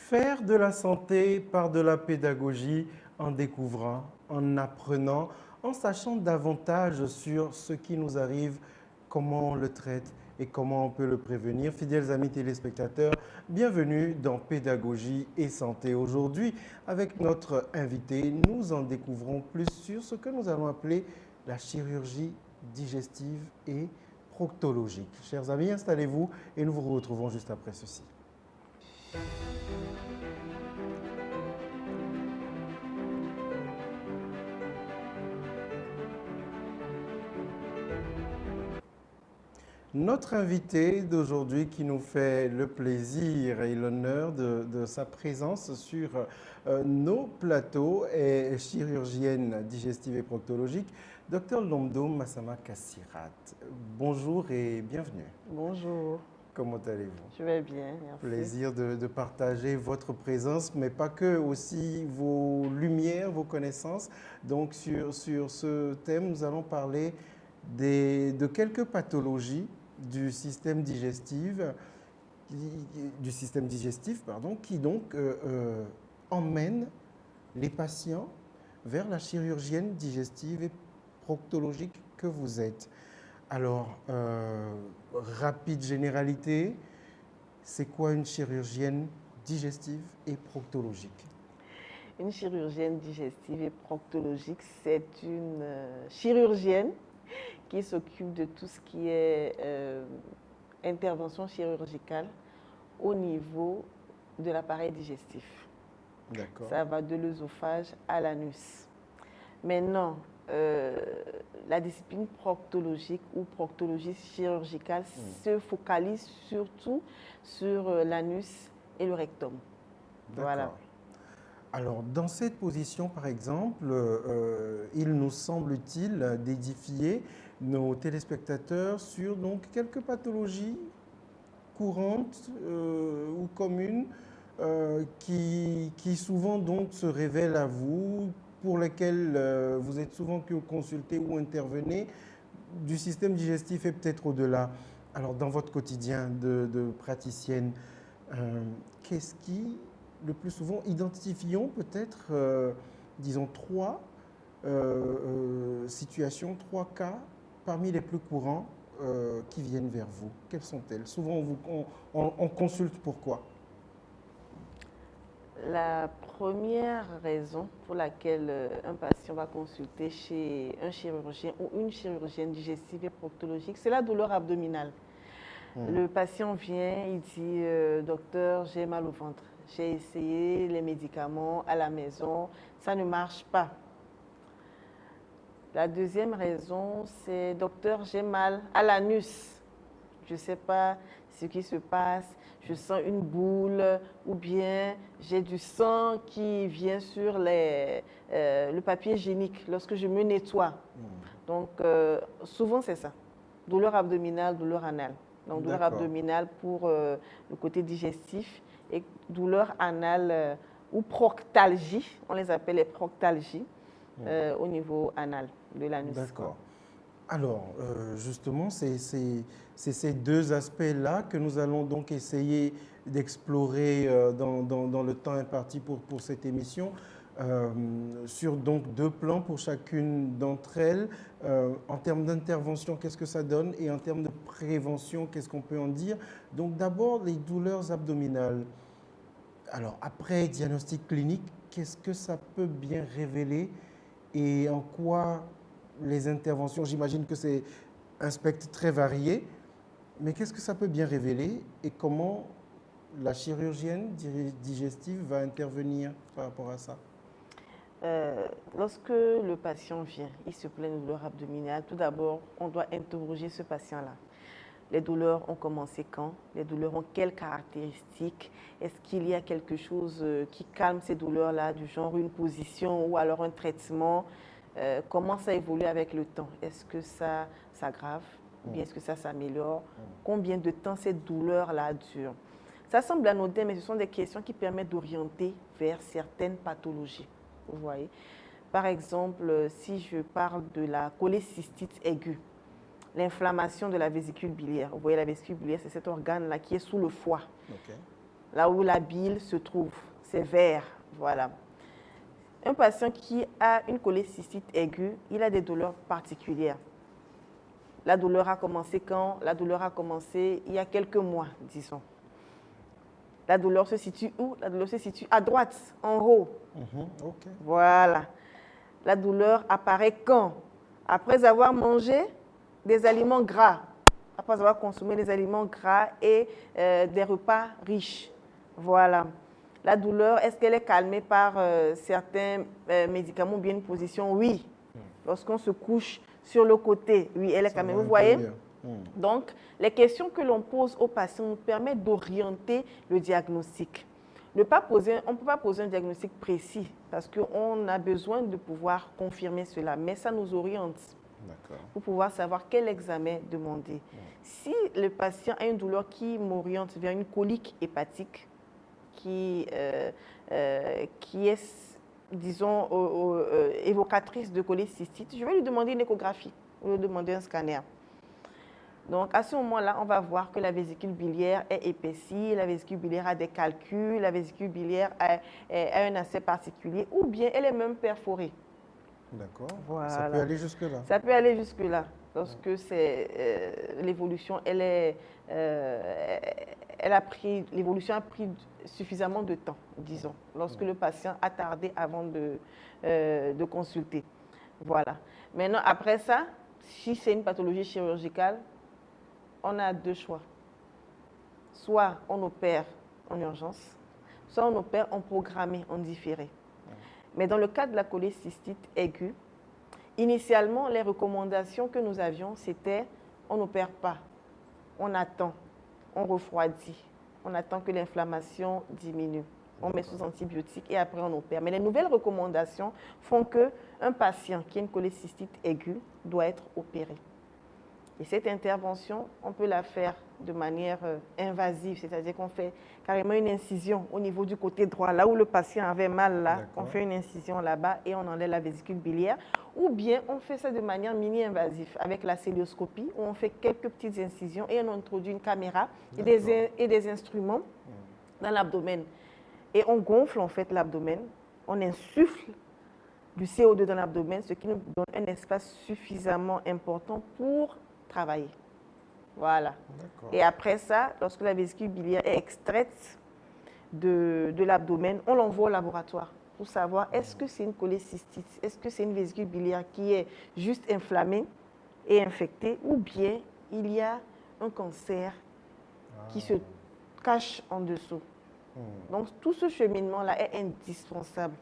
Faire de la santé par de la pédagogie en découvrant, en apprenant, en sachant davantage sur ce qui nous arrive, comment on le traite et comment on peut le prévenir. Fidèles amis téléspectateurs, bienvenue dans Pédagogie et Santé. Aujourd'hui, avec notre invité, nous en découvrons plus sur ce que nous allons appeler la chirurgie digestive et proctologique. Chers amis, installez-vous et nous vous retrouvons juste après ceci. Notre invité d'aujourd'hui qui nous fait le plaisir et l'honneur de sa présence sur nos plateaux est chirurgienne digestive et proctologique, Dr Lomdo Massama Kassirat. Bonjour et bienvenue. Bonjour. Comment allez-vous? Je vais bien, merci. Plaisir de partager votre présence, mais pas que, aussi vos lumières, vos connaissances. Donc sur ce thème, nous allons parler de quelques pathologies du système digestif, qui donc emmènent les patients vers la chirurgienne digestive et proctologique que vous êtes. Alors, rapide généralité, c'est quoi une chirurgienne digestive et proctologique? Une chirurgienne digestive et proctologique, c'est une chirurgienne qui s'occupe de tout ce qui est intervention chirurgicale au niveau de l'appareil digestif. D'accord. Ça va de l'œsophage à l'anus. Maintenant, la discipline proctologique ou proctologie chirurgicale se focalise surtout sur l'anus et le rectum. Voilà. Alors, dans cette position, par exemple, il nous semble utile d'édifier nos téléspectateurs sur donc, quelques pathologies courantes ou communes qui souvent donc, se révèlent à vous, pour lesquelles vous êtes souvent consulté ou intervenez, du système digestif et peut-être au-delà. Alors, dans votre quotidien de praticienne, qu'est-ce qui, le plus souvent, identifions peut-être, disons, trois situations, trois cas parmi les plus courants qui viennent vers vous. Quelles sont-elles? Souvent, on consulte pourquoi? La première raison pour laquelle un patient va consulter chez un chirurgien ou une chirurgienne digestive et proctologique, c'est la douleur abdominale. Le patient vient, il dit « Docteur, j'ai mal au ventre. J'ai essayé les médicaments à la maison, ça ne marche pas. » La deuxième raison, c'est « Docteur, j'ai mal à l'anus. Je ne sais pas ce qui se passe, je sens une boule ou bien j'ai du sang qui vient sur le papier hygiénique lorsque je me nettoie. » Donc, souvent, c'est ça. Douleur abdominale, douleur anale. Donc, douleur abdominale pour le côté digestif et douleur anale ou proctalgie, on les appelle les proctalgies, au niveau anal de l'anus. D'accord. Alors, justement, c'est ces deux aspects-là que nous allons donc essayer d'explorer dans le temps imparti pour cette émission, sur donc deux plans pour chacune d'entre elles. En termes d'intervention, qu'est-ce que ça donne? Et en termes de prévention, qu'est-ce qu'on peut en dire? Donc d'abord, les douleurs abdominales. Alors, après diagnostic clinique, qu'est-ce que ça peut bien révéler et en quoi les interventions, j'imagine que c'est un spectre très varié, mais qu'est-ce que ça peut bien révéler et comment la chirurgienne digestive va intervenir par rapport à ça? Lorsque le patient vient, il se plaint de douleurs abdominales, tout d'abord, on doit interroger ce patient-là. Les douleurs ont commencé quand? Les douleurs ont quelles caractéristiques? Est-ce qu'il y a quelque chose qui calme ces douleurs-là, du genre une position ou alors un traitement? Comment ça évolue avec le temps? Est-ce que ça s'aggrave ou bien est-ce que ça s'améliore? Combien de temps cette douleur-là dure? Ça semble anodin, mais ce sont des questions qui permettent d'orienter vers certaines pathologies. Vous voyez? Par exemple, si je parle de la cholécystite aiguë, l'inflammation de la vésicule biliaire. Vous voyez, la vésicule biliaire, c'est cet organe-là qui est sous le foie. là où la bile se trouve. C'est vert, voilà. Un patient qui a une cholécystite aiguë, il a des douleurs particulières. La douleur a commencé quand? La douleur a commencé il y a quelques mois, disons. La douleur se situe où? La douleur se situe à droite, en haut. Ok. Voilà. La douleur apparaît quand? Après avoir mangé des aliments gras, après avoir consommé des aliments gras et des repas riches. Voilà. La douleur, est-ce qu'elle est calmée par certains médicaments ou bien une position? Oui. Lorsqu'on se couche sur le côté, oui, elle est calmée. Vous voyez? Donc, les questions que l'on pose aux patients nous permettent d'orienter le diagnostic. On ne peut pas poser un diagnostic précis parce qu'on a besoin de pouvoir confirmer cela, mais ça nous oriente pour pouvoir savoir quel examen demander. Si le patient a une douleur qui m'oriente vers une colique hépatique qui est, disons, évocatrice de cholécystite, je vais lui demander une échographie ou lui demander un scanner. Donc, à ce moment-là, on va voir que la vésicule biliaire est épaissie, la vésicule biliaire a des calculs, la vésicule biliaire a un aspect particulier, ou bien elle est même perforée. D'accord. Voilà. Ça peut aller jusque-là. Ça peut aller jusque-là, lorsque l'évolution, l'évolution a pris suffisamment de temps, disons, lorsque le patient a tardé avant de consulter. Voilà. Maintenant, après ça, si c'est une pathologie chirurgicale, on a deux choix. Soit on opère en urgence, soit on opère en programmé, en différé. Mais dans le cas de la cholécystite aiguë, initialement, les recommandations que nous avions, c'était on n'opère pas, on attend, on refroidit, on attend que l'inflammation diminue, on met sous antibiotiques et après on opère. Mais les nouvelles recommandations font qu'un patient qui a une cholécystite aiguë doit être opéré. Et cette intervention, on peut la faire de manière invasive, c'est-à-dire qu'on fait carrément une incision au niveau du côté droit, là où le patient avait mal, là, on fait une incision là-bas et on enlève la vésicule biliaire. Ou bien on fait ça de manière mini-invasive avec la célioscopie, où on fait quelques petites incisions et on introduit une caméra et des instruments dans l'abdomen. Et on gonfle en fait l'abdomen, on insuffle du CO2 dans l'abdomen, ce qui nous donne un espace suffisamment important pour travailler. Voilà. Et après ça, lorsque la vésicule biliaire est extraite de l'abdomen, on l'envoie au laboratoire pour savoir est-ce que c'est une cholécystite, est-ce que c'est une vésicule biliaire qui est juste inflammée et infectée, ou bien il y a un cancer qui se cache en dessous. Donc tout ce cheminement-là est indispensable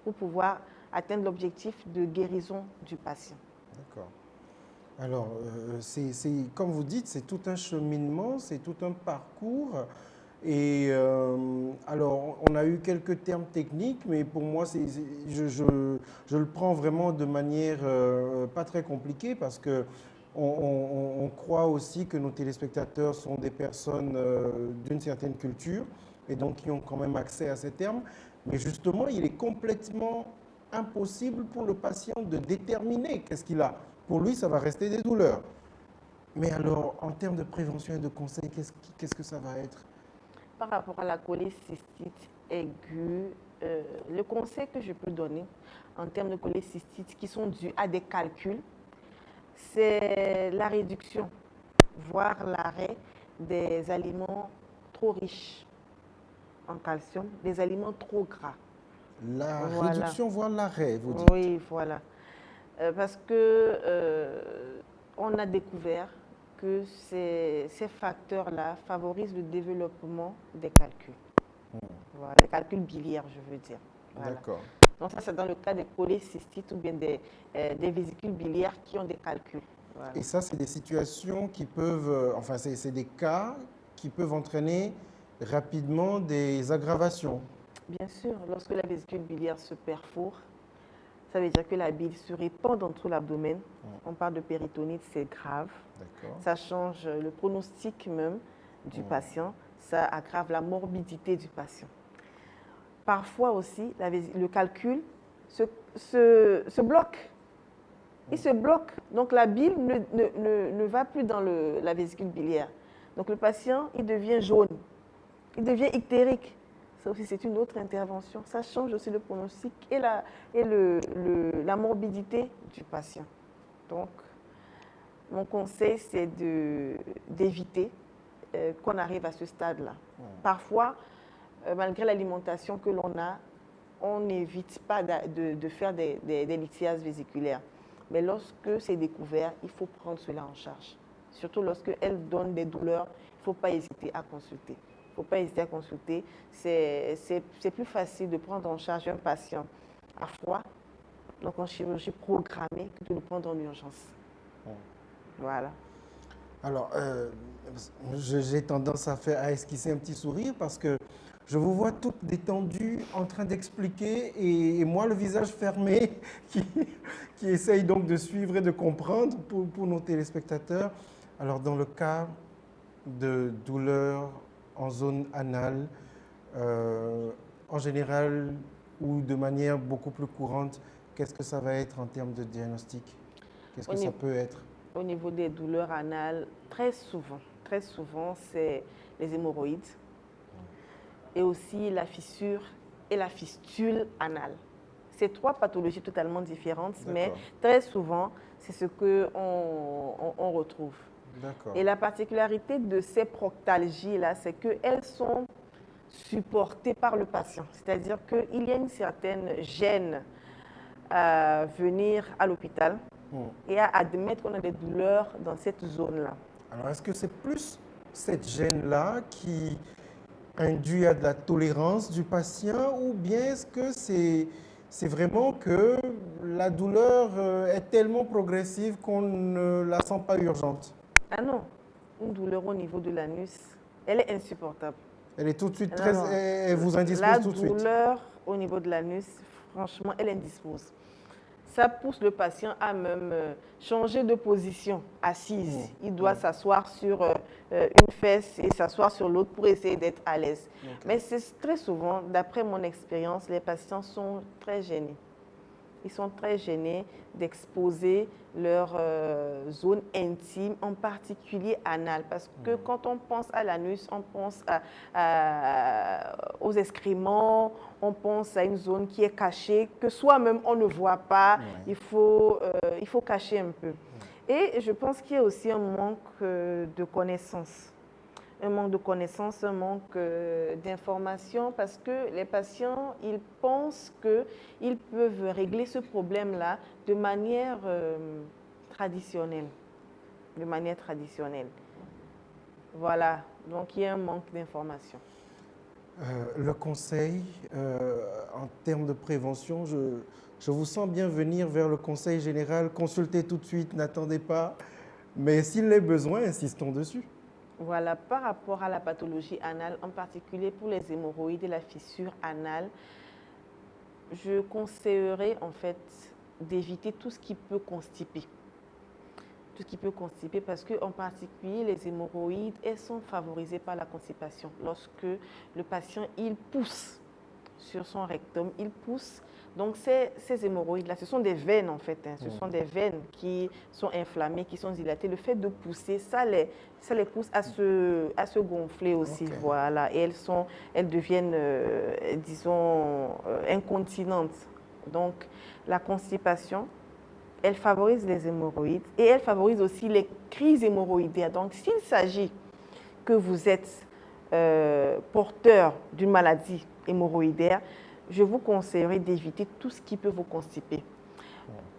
pour pouvoir atteindre l'objectif de guérison du patient. D'accord. Alors, comme vous dites, c'est tout un cheminement, c'est tout un parcours. Et alors, on a eu quelques termes techniques, mais pour moi, je le prends vraiment de manière pas très compliquée parce que on croit aussi que nos téléspectateurs sont des personnes d'une certaine culture et donc qui ont quand même accès à ces termes. Mais justement, il est complètement impossible pour le patient de déterminer qu'est-ce qu'il a. Pour lui, ça va rester des douleurs. Mais alors, en termes de prévention et de conseils, qu'est-ce que ça va être? Par rapport à la cholécystite aiguë, le conseil que je peux donner en termes de cholécystite qui sont dus à des calculs, c'est la réduction, voire l'arrêt des aliments trop riches en calcium, des aliments trop gras. La réduction, voire l'arrêt, vous dites? Oui, voilà. Parce que on a découvert que ces facteurs-là favorisent le développement des calculs. Voilà, les calculs biliaires, je veux dire. Voilà. D'accord. Donc ça, c'est dans le cas des cholécystites ou bien des vésicules biliaires qui ont des calculs. Voilà. Et ça, c'est des situations qui peuvent, enfin, c'est des cas qui peuvent entraîner rapidement des aggravations. Bien sûr, lorsque la vésicule biliaire se perfore, ça veut dire que la bile se répand dans tout l'abdomen. On parle de péritonite, c'est grave. Ça change le pronostic même du patient. Ça aggrave la morbidité du patient. Parfois aussi, le calcul se bloque. Il se bloque. Donc la bile ne va plus dans la vésicule biliaire. Donc le patient, il devient jaune. il devient ictérique. Ça aussi, c'est une autre intervention. Ça change aussi le pronostic et la morbidité du patient. Donc, mon conseil, c'est d'éviter qu'on arrive à ce stade-là. Parfois, malgré l'alimentation que l'on a, on n'évite pas de faire des lithiases vésiculaires. Mais lorsque c'est découvert, il faut prendre cela en charge. Surtout lorsqu'elle donne des douleurs, il ne faut pas hésiter à consulter. Il ne faut pas hésiter à consulter. C'est plus facile de prendre en charge un patient à froid, donc en chirurgie programmée, que de le prendre en urgence. Voilà. Alors, j'ai tendance à esquisser un petit sourire parce que je vous vois toutes détendues en train d'expliquer et moi le visage fermé qui essaye donc de suivre et de comprendre pour nos téléspectateurs. Alors, dans le cas de douleurs en zone anale, en général ou de manière beaucoup plus courante, qu'est-ce que ça va être en termes de diagnostic? Qu'est-ce que ça peut être? Au niveau des douleurs anales, très souvent, c'est les hémorroïdes et aussi la fissure et la fistule anale. C'est trois pathologies totalement différentes, mais très souvent, c'est ce qu'on retrouve. Et la particularité de ces proctalgies-là, c'est qu'elles sont supportées par le patient. C'est-à-dire qu'il y a une certaine gêne à venir à l'hôpital et à admettre qu'on a des douleurs dans cette zone-là. Alors, est-ce que c'est plus cette gêne-là qui induit à de la tolérance du patient ou bien est-ce que c'est vraiment que la douleur est tellement progressive qu'on ne la sent pas urgente? Ah non, une douleur au niveau de l'anus, elle est insupportable. Elle est tout de suite elle vous indispose tout de suite. La douleur au niveau de l'anus, franchement, elle indispose. Ça pousse le patient à même changer de position assise. Il doit s'asseoir sur une fesse et s'asseoir sur l'autre pour essayer d'être à l'aise. Mais c'est très souvent, d'après mon expérience, les patients sont très gênés. Ils sont très gênés d'exposer leur zone intime, en particulier anale. Parce que quand on pense à l'anus, on pense aux excréments, on pense à une zone qui est cachée, que soi-même on ne voit pas. Il faut cacher un peu. Et je pense qu'il y a aussi un manque de connaissances. Un manque de connaissances, un manque d'informations, parce que les patients, ils pensent qu'ils peuvent régler ce problème-là de manière traditionnelle. De manière traditionnelle. Voilà, donc il y a un manque d'informations. Le conseil, en termes de prévention, je vous sens bien venir vers le conseil général. Consultez tout de suite, n'attendez pas. Mais s'il est besoin, insistons dessus. Voilà, par rapport à la pathologie anale, en particulier pour les hémorroïdes et la fissure anale, je conseillerais en fait d'éviter tout ce qui peut constiper. Tout ce qui peut constiper parce qu'en particulier, les hémorroïdes, elles sont favorisées par la constipation. Lorsque le patient, il pousse sur son rectum, il pousse. Donc, ces hémorroïdes-là, ce sont des veines en fait. Ce sont des veines qui sont inflammées, qui sont dilatées. Le fait de pousser, ça les pousse à se gonfler aussi. Voilà. Et elles deviennent, disons, incontinentes. Donc, la constipation, elle favorise les hémorroïdes et elle favorise aussi les crises hémorroïdaires. Donc, s'il s'agit que vous êtes porteur d'une maladie hémorroïdaire, je vous conseillerais d'éviter tout ce qui peut vous constiper.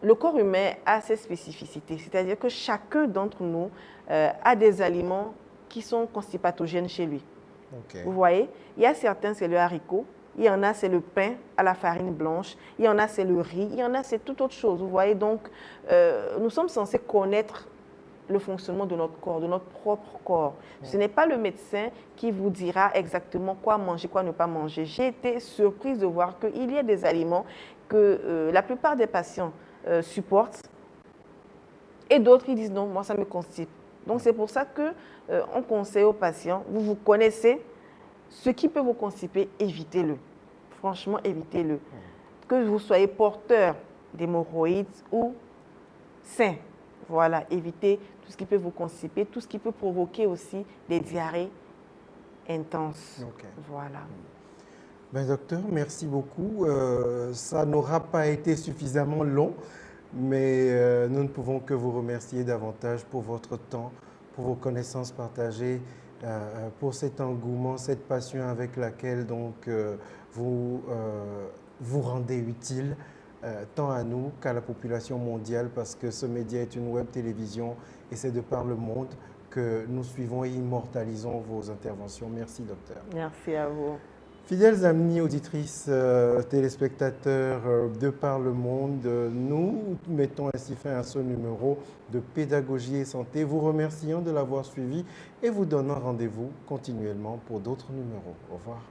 Le corps humain a ses spécificités, c'est-à-dire que chacun d'entre nous a des aliments qui sont constipatogènes chez lui. Vous voyez, il y a certains, c'est le haricot, il y en a, c'est le pain à la farine blanche, il y en a, c'est le riz, il y en a, c'est toute autre chose. Vous voyez, donc, nous sommes censés connaître le fonctionnement de notre corps, de notre propre corps. Ce n'est pas le médecin qui vous dira exactement quoi manger, quoi ne pas manger. J'ai été surprise de voir qu'il y a des aliments que la plupart des patients supportent et d'autres ils disent non, moi ça me constipe. Donc c'est pour ça qu'on conseille aux patients, vous connaissez ce qui peut vous constiper, évitez-le. Franchement, évitez-le. Que vous soyez porteur d'hémorroïdes ou sain. Voilà, évitez tout ce qui peut vous constiper, tout ce qui peut provoquer aussi des diarrhées intense. Ok. Voilà. Ben, docteur, merci beaucoup. Ça n'aura pas été suffisamment long, mais nous ne pouvons que vous remercier davantage pour votre temps, pour vos connaissances partagées, pour cet engouement, cette passion avec laquelle vous vous rendez utile tant à nous qu'à la population mondiale, parce que ce média est une web télévision et c'est de par le monde que nous suivons et immortalisons vos interventions. Merci, docteur. Merci à vous. Fidèles amis, auditrices, téléspectateurs de par le monde, nous mettons ainsi fin à ce numéro de Pédagogie et Santé. Vous remercions de l'avoir suivi et vous donnons rendez-vous continuellement pour d'autres numéros. Au revoir.